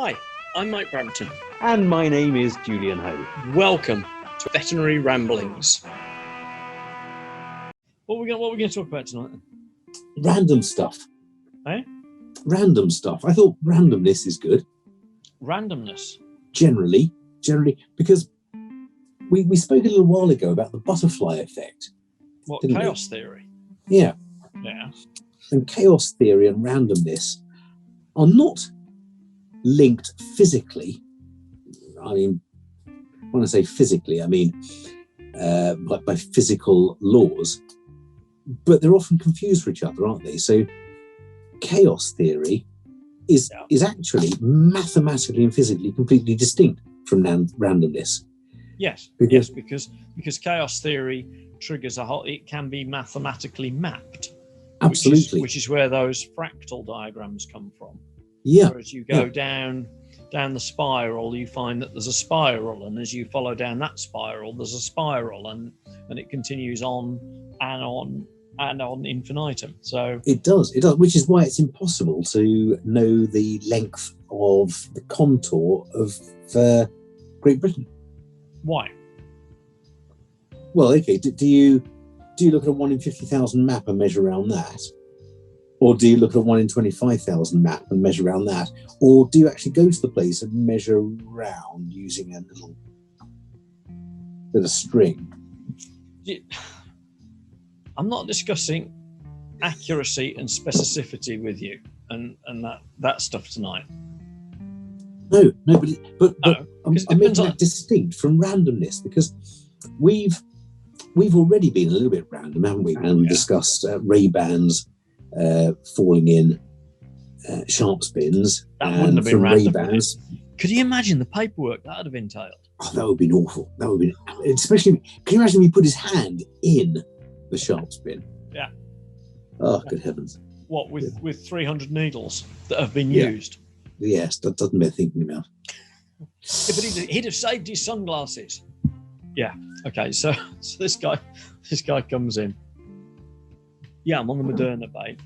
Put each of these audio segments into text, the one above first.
Hi, I'm Mike Brampton. And my name is Julian Hoad. Welcome to Veterinary Ramblings. What are we going to talk about tonight then? Random stuff. Eh? Random stuff. I thought randomness is good. Randomness? Generally, because we spoke a little while ago about the butterfly effect. What, chaos theory? Yeah. Yeah. And chaos theory and randomness are not linked physically. I mean, when I say physically, I mean by physical laws, but they're often confused for each other, aren't they? So chaos theory is actually mathematically and physically completely distinct from randomness. Yes, because chaos theory triggers it can be mathematically mapped. Absolutely. Which is where those fractal diagrams come from. Yeah. So as you go down the spiral, you find that there's a spiral, and as you follow down that spiral, there's a spiral, and it continues on and on and on infinitum. So it does, which is why it's impossible to know the length of the contour of Great Britain. Why? Well, okay, do you look at a 1 in 50,000 map and measure around that? Or do you look at a 1 in 25,000 map and measure around that? Or do you actually go to the place and measure around using a little bit of string? I'm not discussing accuracy and specificity with you and that stuff tonight. No, but I'm making that distinct from randomness, because we've already been a little bit random, haven't we? And we discussed Rayban's falling in sharp spins. That wouldn't have been random. Rayban's. Could you imagine the paperwork that would have entailed? Oh, that would have been awful. That would have been, especially, can you imagine if he put his hand in the sharp spin? Yeah. Oh, good heavens. What, with 300 needles that have been used? Yes, that doesn't bear thinking about. Yeah, but he'd have saved his sunglasses. Yeah. Okay. So this guy comes in. Yeah, I'm on the Moderna bait,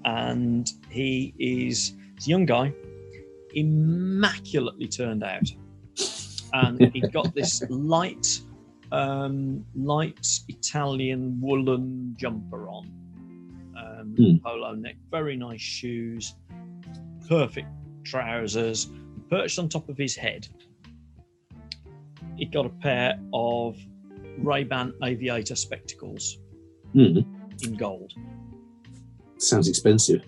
and he's a young guy, immaculately turned out, and he's got this light Italian woolen jumper on, polo neck, very nice shoes, perfect trousers. Perched on top of his head, he got a pair of Rayban aviator spectacles in gold. Sounds expensive.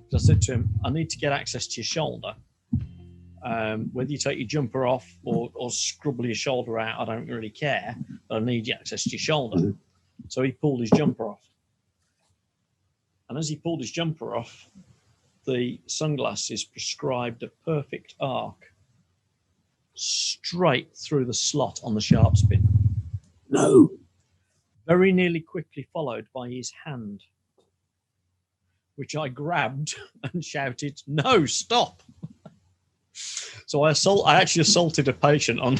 So I said to him, I need to get access to your shoulder. Whether you take your jumper off or scrubble your shoulder out, I don't really care, but I need access to your shoulder. So he pulled his jumper off. And as he pulled his jumper off, the sunglasses prescribed a perfect arc straight through the slot on the sharp spin. No. Very nearly quickly followed by his hand, which I grabbed and shouted, "No, stop!" So I actually assaulted a patient on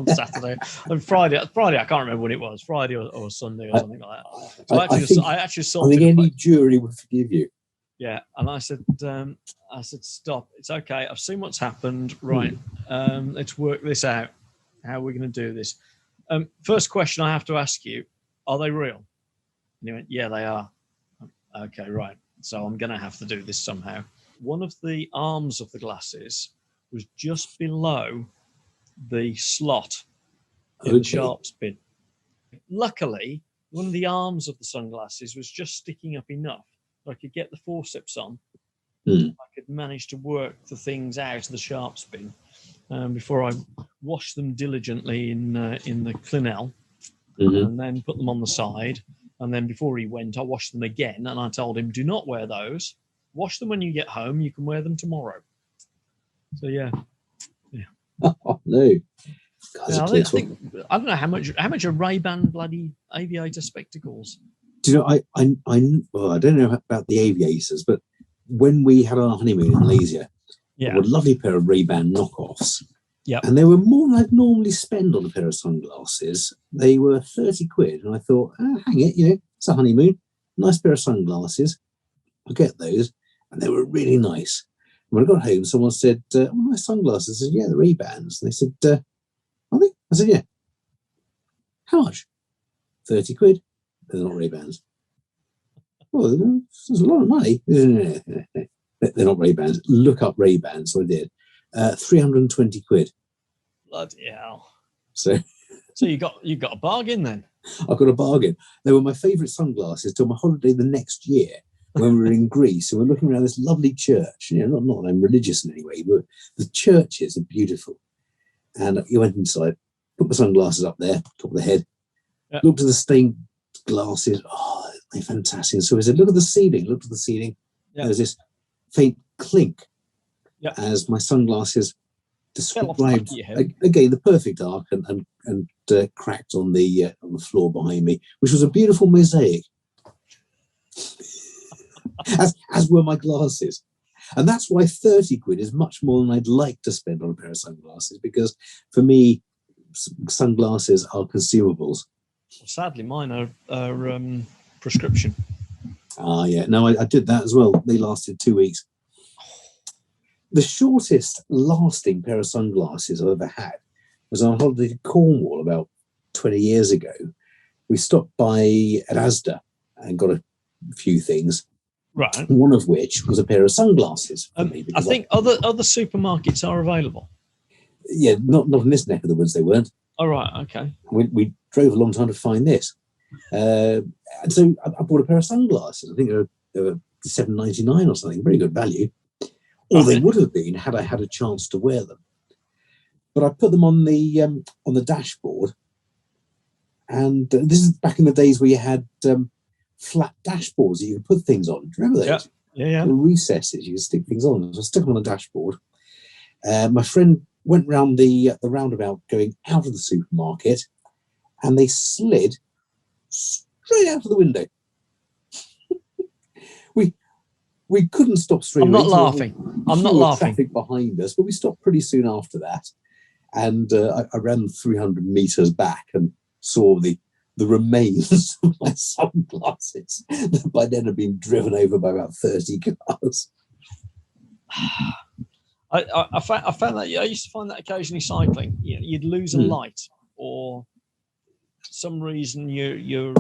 Saturday and Friday. I can't remember when it was, Friday or Sunday or something like that. So I actually assaulted. I think any jury would forgive you. Yeah, and I said, stop. It's okay. I've seen what's happened. Right, let's work this out. How are we going to do this? First question I have to ask you: are they real? And he went, "Yeah, they are." Okay, right. So I'm going to have to do this somehow. One of the arms of the glasses was just below the slot in the sharp spin. Luckily, one of the arms of the sunglasses was just sticking up enough that I could get the forceps on. I could manage to work the things out of the sharp spin before I washed them diligently in the Clinell and then put them on the side. And then before he went, I washed them again, and I told him, do not wear those. Wash them when you get home. You can wear them tomorrow. So, yeah. Oh, no. Yeah, I don't know how much are Rayban bloody aviator spectacles. Do you know, I don't know about the aviators, but when we had our honeymoon in Malaysia, there were a lovely pair of Rayban knockoffs. Yeah. And they were more than I'd normally spend on a pair of sunglasses. They were 30 quid. And I thought, hang it, it's a honeymoon. Nice pair of sunglasses. I'll get those. And they were really nice. When I got home, someone said, "Oh, my sunglasses." I said, "Yeah, the Raybans." And they said, "Are they?" I said, "Yeah." "How much?" £30. They're not Raybans. Well, there's a lot of money. They're not Raybans. Look up Raybans. So I did. £320. Bloody hell. So you got a bargain then. I got a bargain. They were my favourite sunglasses till my holiday the next year when we were in Greece, and we're looking around this lovely church. You know, not that I'm religious in any way, but the churches are beautiful. And you went inside, put my sunglasses up there, top of the head, looked at the stained glasses. Oh, they're fantastic. So I said, "Look at the ceiling." Looked at the ceiling. There was this faint clink as my sunglasses described again the perfect arc and cracked on the floor behind me, which was a beautiful mosaic, as were my glasses. And that's why £30 is much more than I'd like to spend on a pair of sunglasses, because for me, sunglasses are consumables. Sadly, mine are prescription. Yeah, no, I did that as well. They lasted 2 weeks. The shortest lasting pair of sunglasses I've ever had was on holiday to Cornwall about 20 years ago. We stopped by at Asda and got a few things. Right. One of which was a pair of sunglasses for me. I think other supermarkets are available. Yeah, not in this neck of the woods they weren't. Oh, right, okay. We drove a long time to find this. And so I bought a pair of sunglasses. I think they were $7.99 or something, very good value. Or they would have been had I had a chance to wear them. But I put them on the dashboard, and this is back in the days where you had flat dashboards that you could put things on. Do you remember those? Yeah. The recesses, you could stick things on. So I stuck them on the dashboard. My friend went round the roundabout going out of the supermarket, and they slid straight out of the window. We couldn't stop straight away. I'm not laughing. Traffic behind us, but we stopped pretty soon after that. And I ran 300 meters back and saw the remains of my sunglasses that by then had been driven over by about 30 cars. I found that I used to find that occasionally cycling. You'd lose a light, or some reason your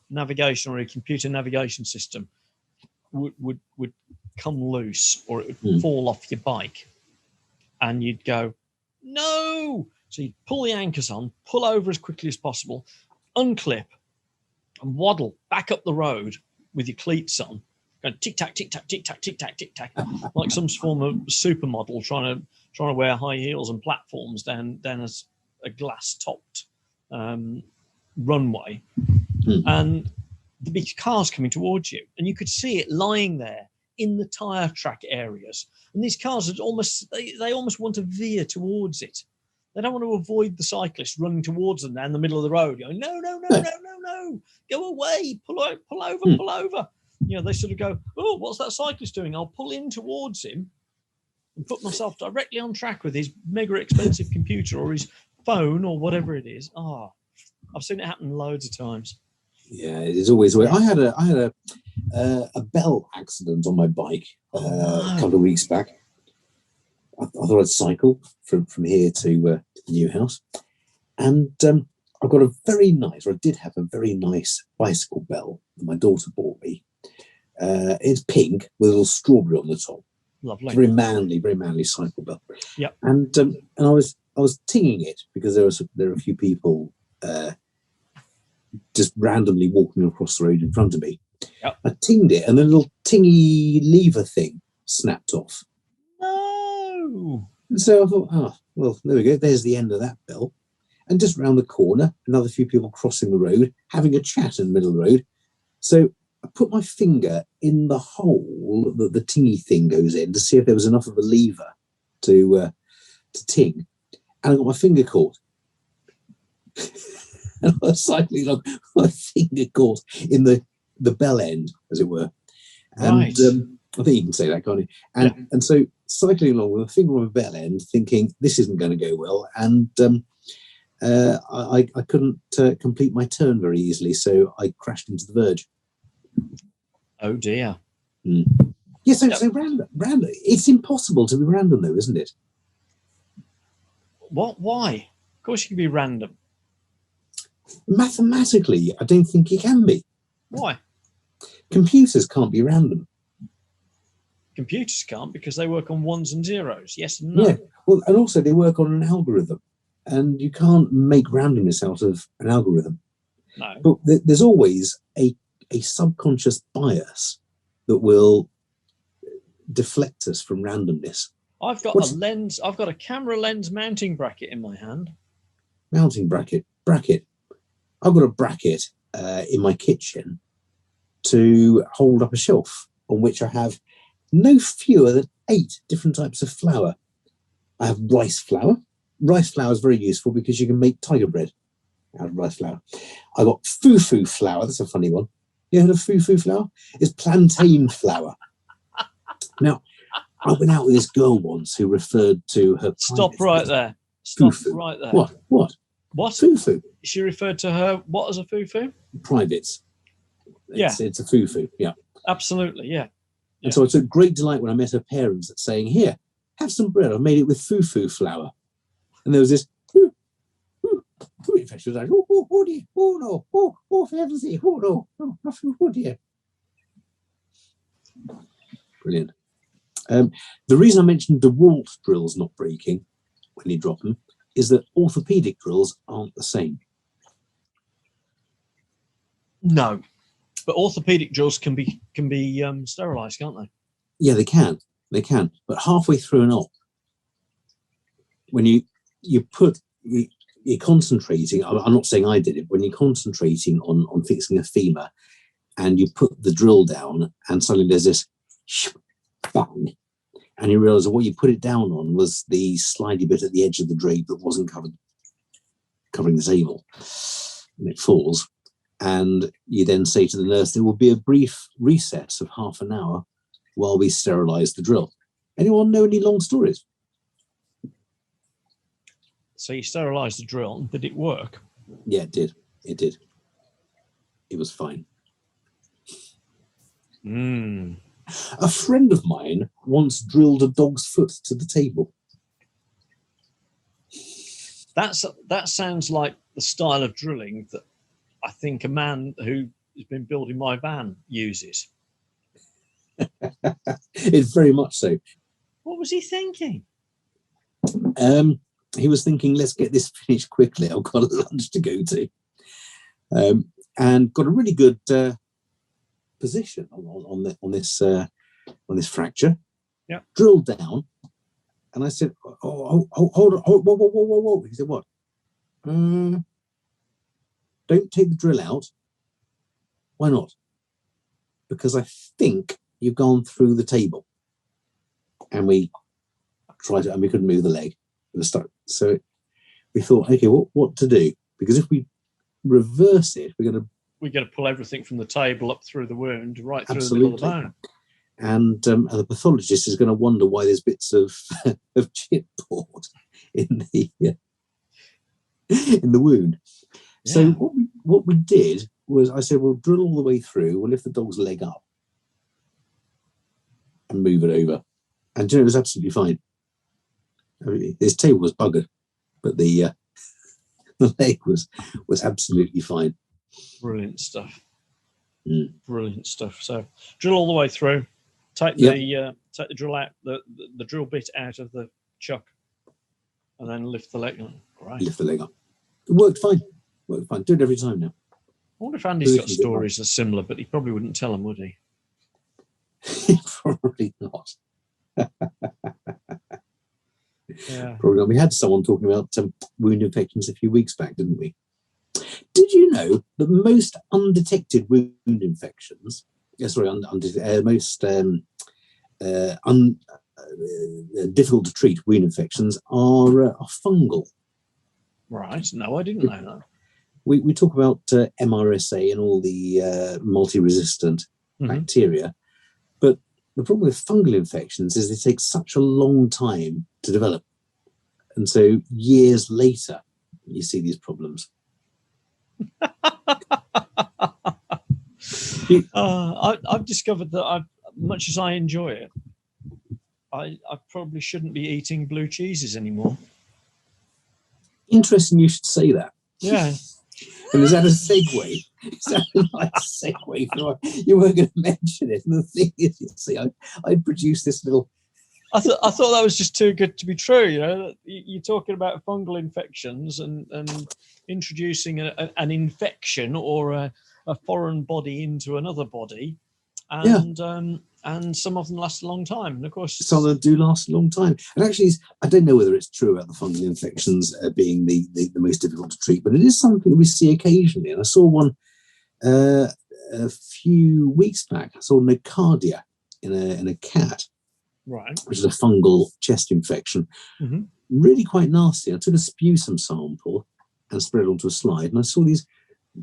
navigation or your computer navigation system would come loose, or it would fall off your bike, and you'd go, no! So you'd pull the anchors on, pull over as quickly as possible, unclip, and waddle back up the road with your cleats on, going tick tack, tick tack, tick tack, tick tack, tick tack, like some form of supermodel trying to wear high heels and platforms down a glass topped runway, and the big cars coming towards you, and you could see it lying there in the tire track areas. And these cars had almost want to veer towards it. They don't want to avoid the cyclist running towards them down the middle of the road, going, no, go away, pull over. They sort of go, oh, what's that cyclist doing? I'll pull in towards him and put myself directly on track with his mega expensive computer or his phone or whatever it is. I've seen it happen loads of times. Yeah, it is always the way. I had a bell accident on my bike a couple of weeks back. I thought I'd cycle from here to the new house, and I got a very nice, or I did have a very nice bicycle bell that my daughter bought me. It's pink with a little strawberry on the top. Lovely, very manly cycle bell. Yeah, and I was tinging it because there were a few people just randomly walking across the road in front of me. Yep. I tinged it, and the little tingy lever thing snapped off. No. And so I thought, well, there we go. There's the end of that bell. And just round the corner, another few people crossing the road, having a chat in the middle of the road. So I put my finger in the hole that the tingy thing goes in to see if there was enough of a lever to ting. And I got my finger caught. And I was cycling along, my finger caught in the bell end, as it were. Right. And I think you can say that, can't you? And so cycling along with a finger on the bell end, thinking this isn't going to go well. And I couldn't complete my turn very easily, so I crashed into the verge. Oh dear. Yes, so random. It's impossible to be random, though, isn't it? What? Why? Of course, you can be random. Mathematically, I don't think it can be. Why? Computers can't be random. Computers can't because they work on ones and zeros. Yes and no. Yeah. Well, and also they work on an algorithm, and you can't make randomness out of an algorithm. No. But there's always a subconscious bias that will deflect us from randomness. I've got a lens. I've got a camera lens mounting bracket in my hand. Mounting bracket. I've got a bracket in my kitchen to hold up a shelf on which I have no fewer than 8 different types of flour. I have rice flour. Rice flour is very useful because you can make tiger bread out of rice flour. I got fufu flour. That's a funny one. You heard of fufu flour? It's plantain flour. Now, I went out with this girl once who referred to her. Stop right there. Stop fufu. right there. What? Fufu. She referred to her what as a fufu? Privates. It's a fufu. Yeah. Absolutely. Yeah. And so I took great delight when I met her parents at saying, "Here, have some bread. I've made it with fufu flour." And there was this. She was like, oh dear, oh no, oh for heaven's sake, oh no, oh dear. Brilliant. The reason I mentioned DeWalt drills not breaking when you drop them is that orthopedic drills aren't the same. No, but orthopedic drills can be sterilised, can't they? Yeah, they can. But halfway through an op, when you're concentrating, I'm not saying I did it, when you're concentrating on fixing a femur and you put the drill down and suddenly there's this bang, and you realise that what you put it down on was the slidey bit at the edge of the drape that wasn't covering the table, and it falls. And you then say to the nurse, there will be a brief recess of half an hour while we sterilise the drill. Anyone know any long stories? So you sterilised the drill. Did it work? Yeah, it did. It was fine. A friend of mine once drilled a dog's foot to the table. That sounds like the style of drilling that I think a man who has been building my van uses. It's very much so. What was he thinking? He was thinking, let's get this finished quickly. I've got a lunch to go to. And got a really good position on this fracture. Yeah. Drilled down. And I said, hold on, whoa. He said, what? Don't take the drill out. Why not? Because I think you've gone through the table. And we tried it, and we couldn't move the leg. It was stuck. So we thought, okay, what to do? Because if we reverse it, we're going to pull everything from the table up through the wound, right through the middle of the bone. And the pathologist is going to wonder why there's bits of chipboard in the wound. Yeah. So what we did was, I said, we'll drill all the way through. We'll lift the dog's leg up and move it over. And it was absolutely fine. I mean, his table was buggered, but the leg was absolutely fine. Brilliant stuff. Brilliant stuff. So drill all the way through. Take the drill out, the drill bit out of the chuck, and then lift the leg up. Right. Lift the leg up. It worked fine. Do it every time now. I wonder if Andy's got stories that are similar, but he probably wouldn't tell them, would he? Probably not. Yeah. Probably not. We had someone talking about wound infections a few weeks back, didn't we? Did you know that most undetected wound infections, most difficult to treat wound infections are fungal? Right. No, I didn't know that. We talk about MRSA and all the multi-resistant bacteria, but the problem with fungal infections is they take such a long time to develop. And so years later, you see these problems. I've discovered that much as I enjoy it, I probably shouldn't be eating blue cheeses anymore. Interesting you should say that. Yeah. And is that a segue? Is that a nice segue? You were going to mention it. And the thing is, you see, I produced this little... I thought that was just too good to be true. You know, you're talking about fungal infections and introducing an infection or a foreign body into another body, and some of them last a long time. And of course, some of them do last a long time. And actually, I don't know whether it's true about the fungal infections being the most difficult to treat, but it is something we see occasionally. And I saw one a few weeks back. I saw nocardia in a cat. Right. Which is a fungal chest infection. Mm-hmm. Really quite nasty. I took a sputum sample and spread it onto a slide, and I saw these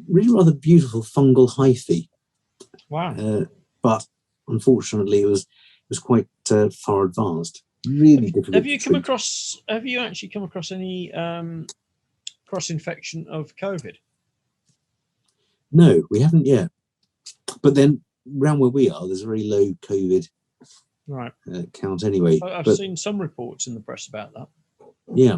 really rather beautiful fungal hyphae. Wow. But unfortunately, it was quite far advanced. Really difficult. Have you actually come across any cross infection of COVID? No, we haven't yet. But then around where we are, there's a very low COVID count anyway. I've seen some reports in the press about that. Yeah.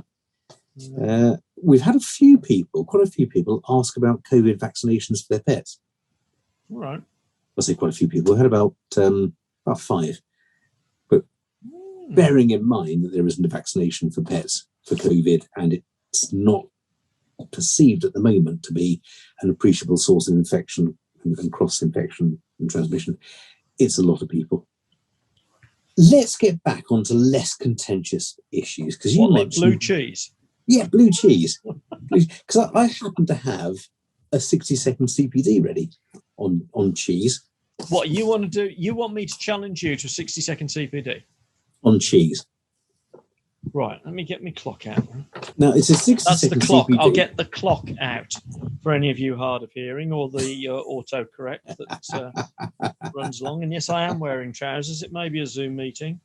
We've had quite a few people ask about COVID vaccinations for their pets. All right. I say quite a few people. We had about 5. But bearing in mind that there isn't a vaccination for pets for COVID, and it's not perceived at the moment to be an appreciable source of infection and cross-infection and transmission, it's a lot of people. Let's get back onto less contentious issues, because you mentioned blue cheese. Yeah, blue cheese. Because I happen to have a 60-second CPD ready on cheese. What you want to do? You want me to challenge you to a 60-second CPD on cheese? Right. Let me get my clock out. Now it's a 60-second. That's the clock. CPD. I'll get the clock out for any of you hard of hearing, or the autocorrect that runs long. And yes, I am wearing trousers. It may be a Zoom meeting.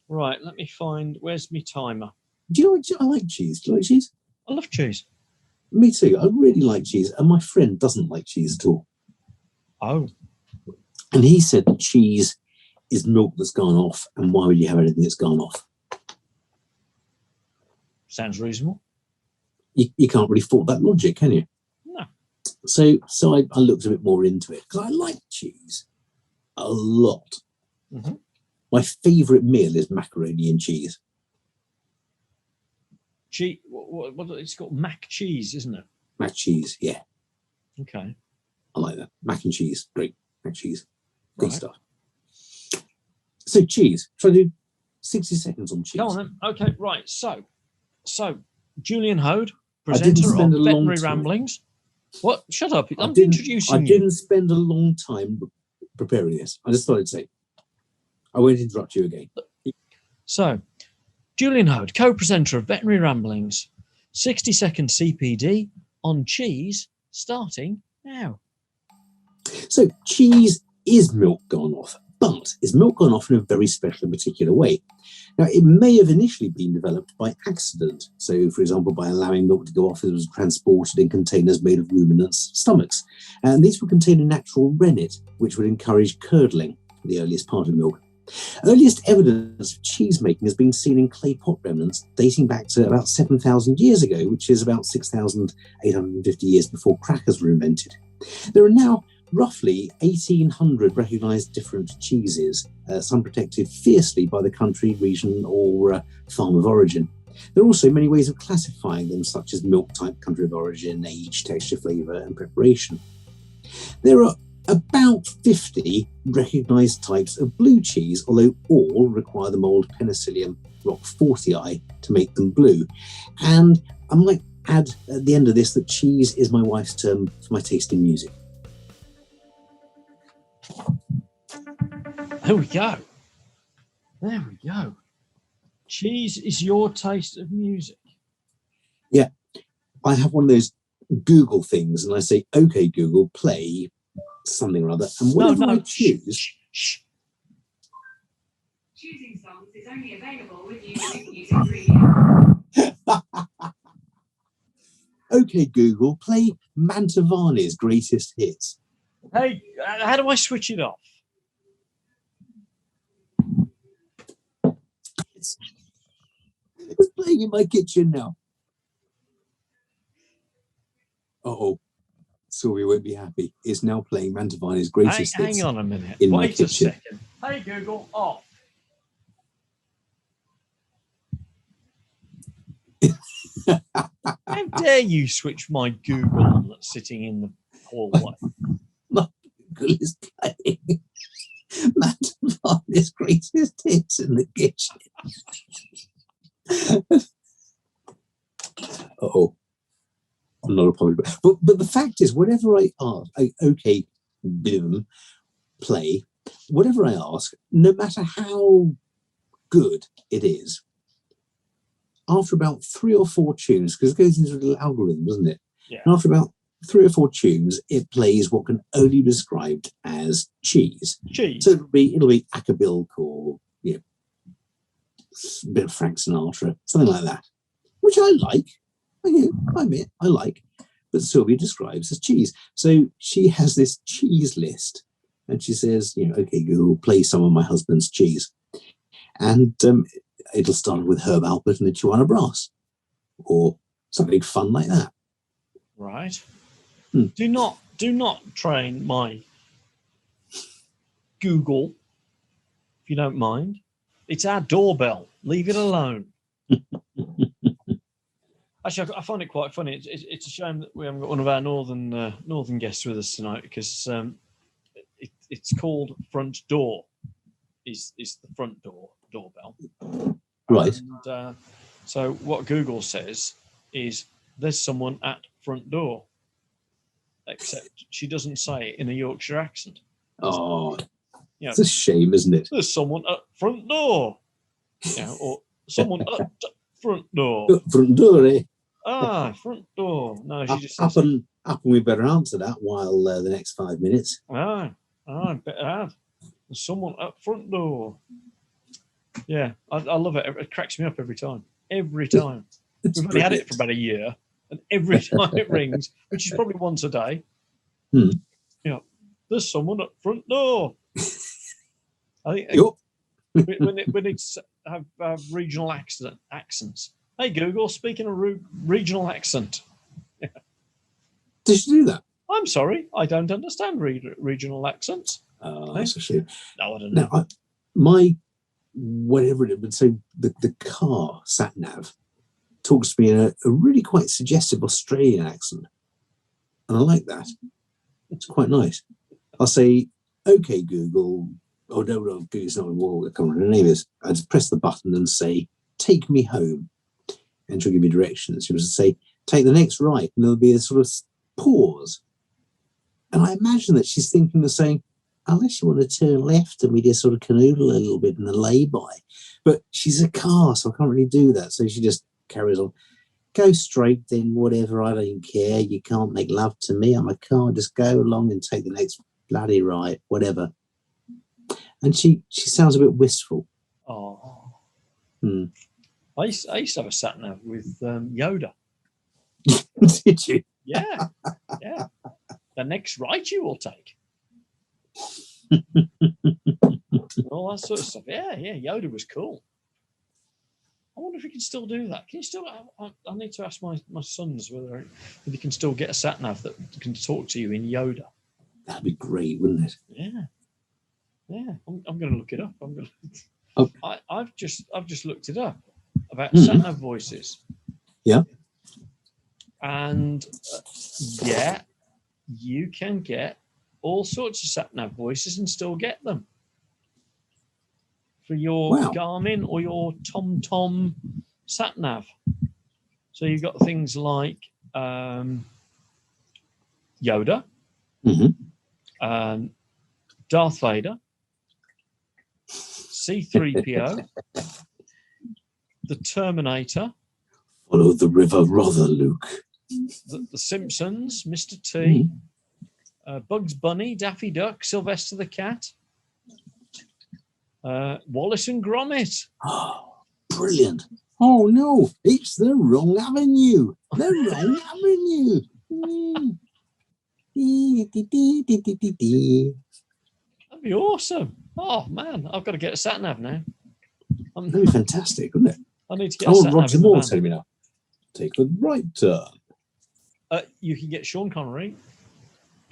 Right. Let me find. Where's my timer? Do you know? I like cheese. Do you like cheese? I love cheese. Me too. I really like cheese, and my friend doesn't like cheese at all. Oh. And he said that cheese is milk that's gone off, and why would you have anything that's gone off? Sounds reasonable. You can't really fault that logic, can you? No. So I looked a bit more into it, because I like cheese a lot. Mm-hmm. My favourite meal is macaroni and cheese. Cheese? What it's called? Mac cheese, isn't it? Mac cheese, yeah. Okay. I like that. Mac and cheese, great. Mac cheese, good stuff. So cheese. Try to do 60 seconds on cheese. Go on then. Okay, right. So Julian Hoad, presenter of Veterinary Ramblings. What? Shut up. I'm introducing you. I didn't spend a long time preparing this. I just thought I'd say. I won't interrupt you again. So, Julian Hoad, co-presenter of Veterinary Ramblings, 60-second CPD on cheese, starting now. So, cheese is milk gone off, but is milk gone off in a very special and particular way. Now, it may have initially been developed by accident. So, for example, by allowing milk to go off as it was transported in containers made of ruminants' stomachs. And these would contain a natural rennet, which would encourage curdling, the earliest part of milk. Earliest evidence of cheese making has been seen in clay pot remnants dating back to about 7,000 years ago, which is about 6,850 years before crackers were invented. There are now roughly 1,800 recognised different cheeses, some protected fiercely by the country, region or farm of origin. There are also many ways of classifying them, such as milk type, country of origin, age, texture, flavour and preparation. There are about 50 recognised types of blue cheese, although all require the mould Penicillium roquefortii to make them blue. And I might add at the end of this that cheese is my wife's term for my taste in music. There we go. There we go. Cheese is your taste of music. Yeah. I have one of those Google things and I say, okay, Google, play something or other. And whatever I choose... Choosing songs is only available with YouTube Music Premium. Okay, Google, play Mantovani's greatest hits. Hey, how do I switch it off? playing in my kitchen now. Uh-oh. Sylvia won't be happy. It's now playing Mantovani's greatest hits. Hang on a minute. In my Wait a kitchen. second. Hey, Google, off. How dare you switch my Google on that's sitting in the hallway? My Google is playing Mantovani's greatest hits in the kitchen. Uh-oh. I'm not apologetic. But the fact is, whatever I ask, okay, boom, play, whatever I ask, no matter how good it is, after about 3 or 4 tunes, because it goes into a little algorithm, doesn't it? Yeah. And after about 3 or 4 tunes, it plays what can only be described as cheese. Cheese. So it'll be Acapulco or a bit of Frank Sinatra, something like that, which I like. I admit I like, but Sylvia describes as cheese. So she has this cheese list, and she says, okay, Google, play some of my husband's cheese, and it'll start with Herb Alpert and the Tijuana Brass, or something fun like that. Right. Do not train my Google, if you don't mind. It's our doorbell. Leave it alone. Actually, I find it quite funny. It's a shame that we haven't got one of our northern guests with us tonight, because it's called Front Door. Is the front doorbell. Right. And, so what Google says is there's someone at front door, except she doesn't say it in a Yorkshire accent. Oh, it's a shame, isn't it? There's someone at front door, or someone at front door. Front door, eh? Front door. No, she just up and we better answer that while the next 5 minutes. better add. There's someone at front door. Yeah, I love it. It cracks me up every time. Every time. We've only had it for about a year, and every time it rings, which is probably once a day, there's someone at front door. I think when it's have regional accents. Hey Google, speaking of regional accent. Did she do that? I'm sorry, I don't understand regional accents. Oh, that's a shame. No, I don't know. Now, my whatever it would say, the car satnav talks to me in a really quite suggestive Australian accent, and I like that. It's quite nice. I'll say, "Okay, Google." Oh no, Google's not involved. I can't remember her name is. I just press the button and say, "Take me home," and she'll give me directions. She was to say, "Take the next right," and there'll be a sort of pause. And I imagine that she's thinking of saying, unless you want to turn left and we just sort of canoodle a little bit in the lay-by. But she's a car, so I can't really do that. So she just carries on. Go straight then, whatever, I don't care. You can't make love to me. I'm a car. Just go along and take the next bloody right, whatever. And she sounds a bit wistful. Oh. I used to have a sat-nav with Yoda. Did you? Yeah. The next right you will take. All that sort of stuff. Yeah, Yoda was cool. I wonder if you can still do that. Can you still? I need to ask my sons whether you can still get a sat nav that can talk to you in Yoda. That'd be great, wouldn't it? Yeah. I'm going to look it up. I've just looked it up about sat nav voices. Yeah. And you can get all sorts of sat nav voices and still get them for your Garmin or your TomTom sat nav. So you've got things like Yoda, Darth Vader, C-3PO, the Terminator. Follow the river rather, Luke. The Simpsons, Mr. T, Bugs Bunny, Daffy Duck, Sylvester the Cat, Wallace and Gromit. Oh, brilliant. Oh, no, it's the wrong avenue. The wrong avenue. That'd be awesome. Oh, man, I've got to get a sat-nav now. That'd be fantastic, wouldn't it? I need to get a Oh, sat nav Roger in the Moore van. telling me now. Take the right turn. You can get Sean Connery,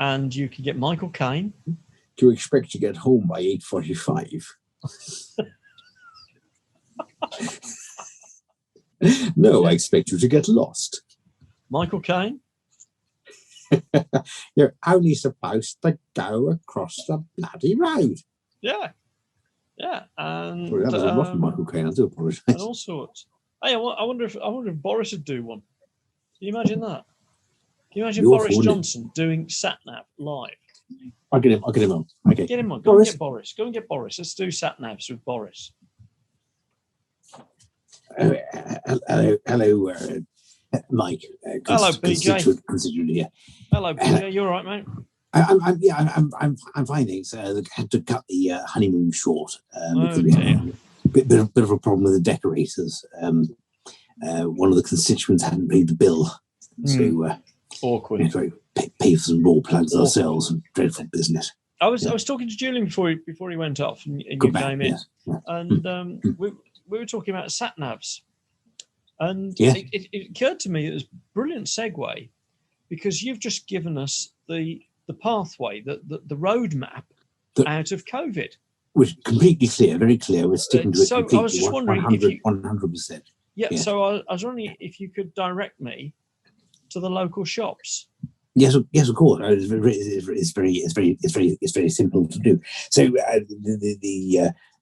and you can get Michael Caine. Do you expect to get home by 8:45? No, I expect you to get lost. Michael Caine. You're only supposed to go across the bloody road. Yeah. And Sorry, that was a rough Michael Caine. I do apologise. and all sorts. Hey, I wonder if Boris would do one. Can you imagine that? Can you imagine You're Boris funny. Johnson doing satnav live? I'll get him on. Okay. Get him on. Go and get Boris. Go and get Boris. Let's do satnavs with Boris. Hello, Mike. Hello, BJ. Constituent here. Hello, BJ. You all right, mate? I'm fine. Thanks. Had to cut the honeymoon short because we had a bit of a problem with the decorators. One of the constituents hadn't paid the bill, so awkward. We had to pay for some raw plugs ourselves. And dreadful business. I was talking to Julian before he went off, and you came in, and we were talking about satnavs, and it occurred to me it was a brilliant segue, because you've just given us the pathway, the roadmap out of COVID. Was completely clear, very clear. We're sticking to it. So completely, I was just wondering 100%. Yeah. So I was wondering if you could direct me to the local shops. Yes, of course. It's very simple to do. So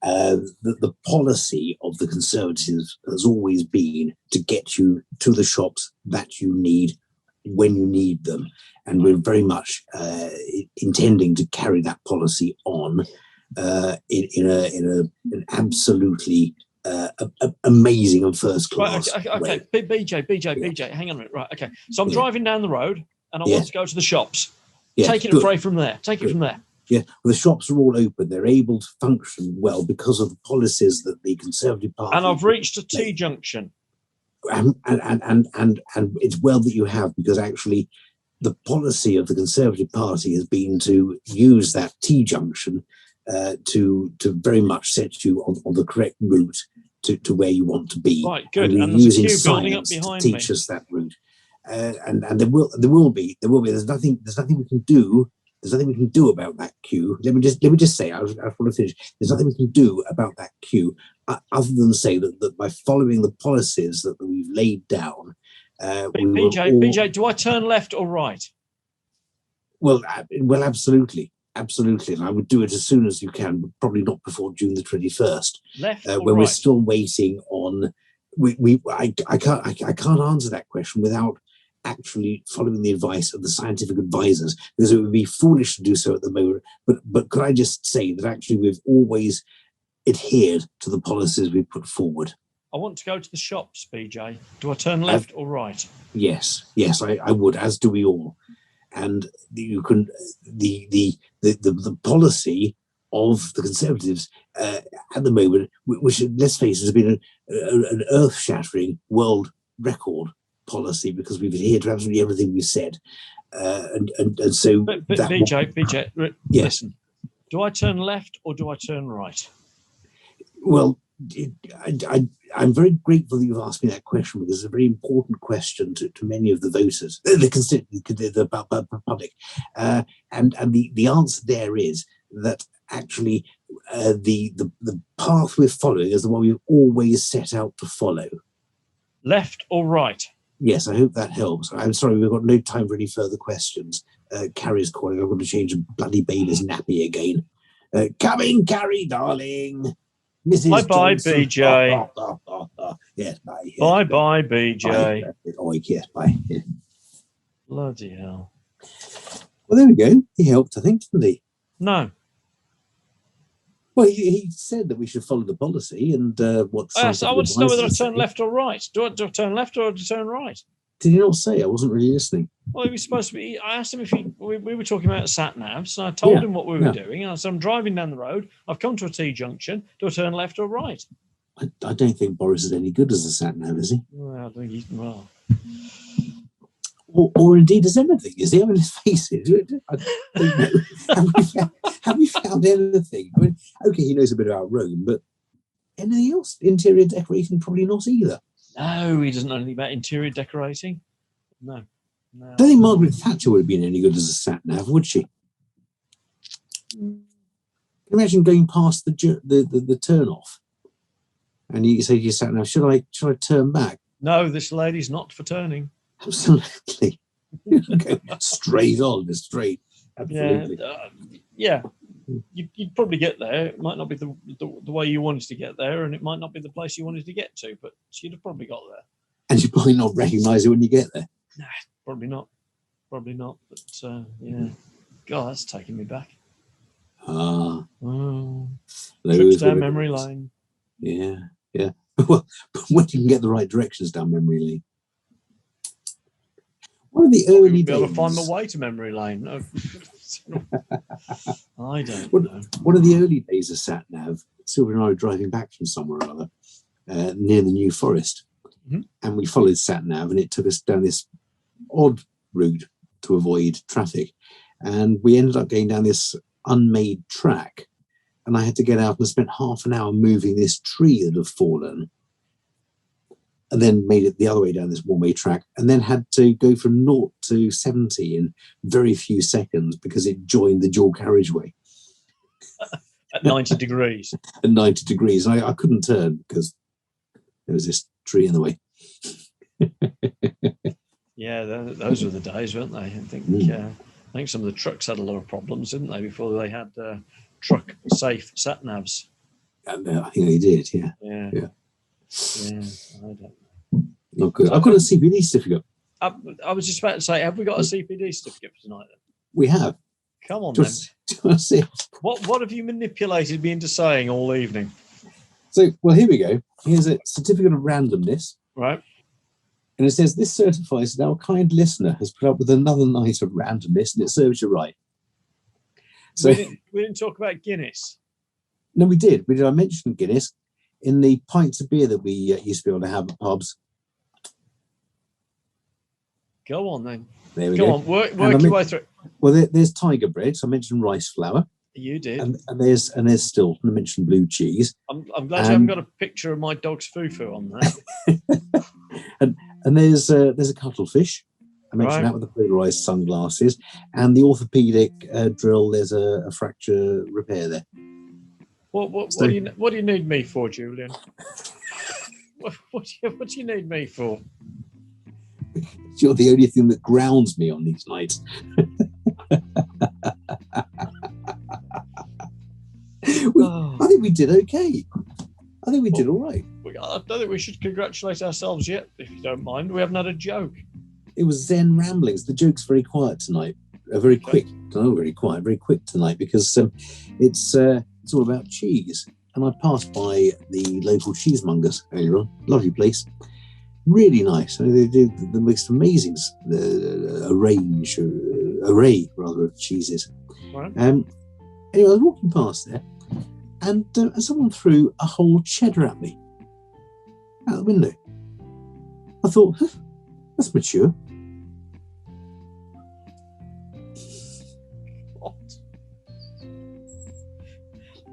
the policy of the Conservatives has always been to get you to the shops that you need when you need them, and we're very much intending to carry that policy on in an absolutely amazing and first class. Right, okay. BJ, hang on a minute. Right, okay. So I'm driving down the road, and I want to go to the shops. Take it from there. Take it from there. Yeah, well, the shops are all open. They're able to function well because of the policies that the Conservative Party. And I've reached a T-junction. And it's well that you have, because actually the policy of the Conservative Party has been to use that T-junction to very much set you on the correct route to where you want to be. Right, good. And there's using a queue building up science behind to teach me. us that route. And there will be. There's nothing we can do. There's nothing we can do about that queue. Let me just say, I want to finish. There's nothing we can do about that queue other than say that by following the policies that we've laid down. BJ, do I turn left or right? Well, absolutely. Absolutely, and I would do it as soon as you can, but probably not before June the 21st. Left or when right? We're still waiting on. I can't answer that question without actually following the advice of the scientific advisors, because it would be foolish to do so at the moment. But could I just say that actually we've always adhered to the policies we put forward. I want to go to the shops, BJ. Do I turn left or right? Yes, I would, as do we all. And you can the policy of the Conservatives at the moment, which, let's face it, has been an earth-shattering world record policy, because we've adhered to absolutely everything we said, and so. But BJ, listen. Do I turn left or do I turn right? Well, I'm very grateful that you've asked me that question, because it's a very important question to many of the voters, the public. And the answer there is that actually the path we're following is the one we've always set out to follow. Left or right? Yes, I hope that helps. I'm sorry, we've got no time for any further questions. Carrie's calling. I've got to change a bloody baby's nappy again. Come in, Carrie, darling. Mrs. Bye, Johnson. BJ. Yes, bye. Yes, bye, BJ. Bye. Oh, yes, bye. Yeah. Bloody hell. Well, there we go. He helped, I think, didn't he? No. Well, he said that we should follow the policy and what. I want to know whether I turn left or right. Do I turn left or do I turn right? Did he not say? I wasn't really listening. Well, he was supposed to be. I asked him if we were talking about satnavs, and I told him what we were doing. And I said, I'm driving down the road. I've come to a T-junction. Do I turn left or right? I don't think Boris is any good as a satnav, is he? Well, I think he's well. Or indeed as anything, is he? I mean, let's face it. I don't know. Have we found anything? I mean, okay, he knows a bit about Rome, but Anything else? Interior decorating? Probably not either. No, he doesn't know anything about interior decorating. No. I don't think Margaret Thatcher would have been any good as a sat-nav, would she? Imagine going past the turn-off, and you say to your sat-nav, should I turn back? No, this lady's not for turning. Absolutely. Go straight on, straight. Absolutely. Yeah. You'd probably get there. It might not be the way you wanted to get there, and it might not be the place you wanted to get to, but you'd have probably got there. And you probably not recognise it when you get there. Nah, probably not. Probably not. But yeah. God, that's taking me back. Trips down memory lane. Yeah. Well, when you can get the right directions down memory lane. One of the early days. Be able to find my way to memory lane. No. I don't know. One of the early days of satnav, Sylvia and I were driving back from somewhere or other near the New Forest, and we followed satnav, and it took us down this odd route to avoid traffic, and we ended up going down this unmade track, and I had to get out and spent half an hour moving this tree that had fallen, and then made it the other way down this one-way track, and then had to go from 0 to 70 in very few seconds because it joined the dual carriageway. At 90 degrees. At 90 degrees. I couldn't turn because there was this tree in the way. Yeah, those were the days, weren't they? I think some of the trucks had a lot of problems, didn't they, before they had truck-safe sat-navs. I think they did, yeah. Yeah, I don't know. Not good. I've got a CPD certificate. I was just about to say, have we got a CPD certificate for tonight then? We have. Come on, then. That's it. What have you manipulated me into saying all evening? So, well, here we go. Here's a certificate of randomness. Right. And it says, this certifies that our kind listener has put up with another night of randomness, and it serves you right. So we didn't talk about Guinness. No, we did. I mentioned Guinness in the pints of beer that we used to be able to have at pubs. Go on, then. There we go. Go on, work your way through it. Well, there's tiger bread. So I mentioned rice flour. You did. And there's still, I mentioned blue cheese. I'm glad you haven't got a picture of my dog's foo-foo on there. and there's a cuttlefish. I mentioned that with the polarized sunglasses. And the orthopedic drill, there's a fracture repair there. What do you need me for, Julian? what do you need me for? You're the only thing that grounds me on these nights. I think we did okay. I think we did all right. I don't think we should congratulate ourselves yet, if you don't mind. We haven't had a joke. It was Zen ramblings. The joke's very quiet tonight. Very quick. No, very quiet. Very quick tonight because it's all about cheese. And I passed by the local cheesemongers earlier on. Lovely place. Really nice. I mean, they do the most amazing array of cheeses. Right. Anyway, I was walking past there, and someone threw a whole cheddar at me out the window. I thought, that's mature. What?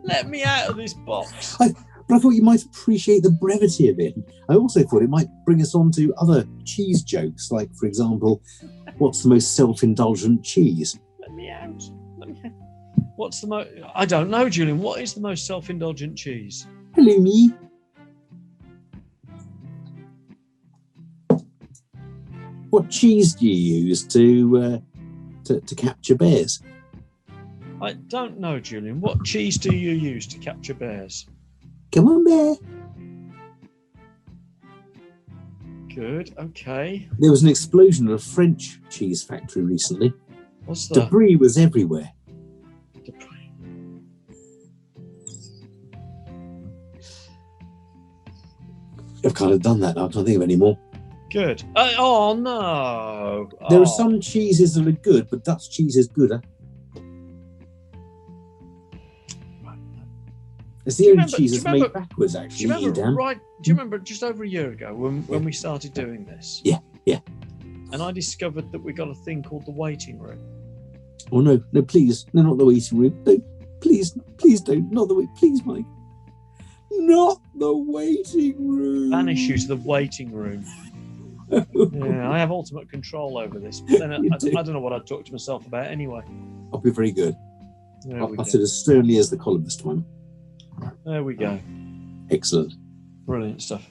Let me out of this box. But I thought you might appreciate the brevity of it. I also thought it might bring us on to other cheese jokes, like, for example, what's the most self-indulgent cheese? Let me out. What's the most... I don't know, Julian. What is the most self-indulgent cheese? Hello, me. What cheese do you use to capture bears? I don't know, Julian. What cheese do you use to capture bears? Come on, bear. Good, okay. There was an explosion at a French cheese factory recently. What's that? Debris was everywhere. Debris. I've kind of done that now. I can't think of any more. Good. Oh, no. There are some cheeses that are good, but Dutch cheese is gooder. It's the only cheese that's made backwards, actually. Do you remember just over a year ago when we started doing this? Yeah. And I discovered that we got a thing called the waiting room. Oh, no, please. No, not the waiting room. Don't. Please don't. Not the wait. Please, Mike. Not the waiting room. Banish you to the waiting room. Yeah, I have ultimate control over this. But then I don't know what I'd talk to myself about anyway. I'll be very good. There I'll we utter go. as sternly as the column this time. There we go. Excellent. Brilliant stuff.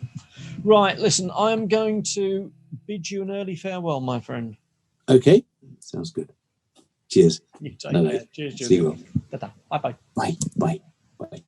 Right, listen, I'm going to bid you an early farewell, my friend. Okay, sounds good. Cheers. You take No, care. Cheers, See you Julian. all. Ta-ta. Bye-bye. Bye. Bye. Bye.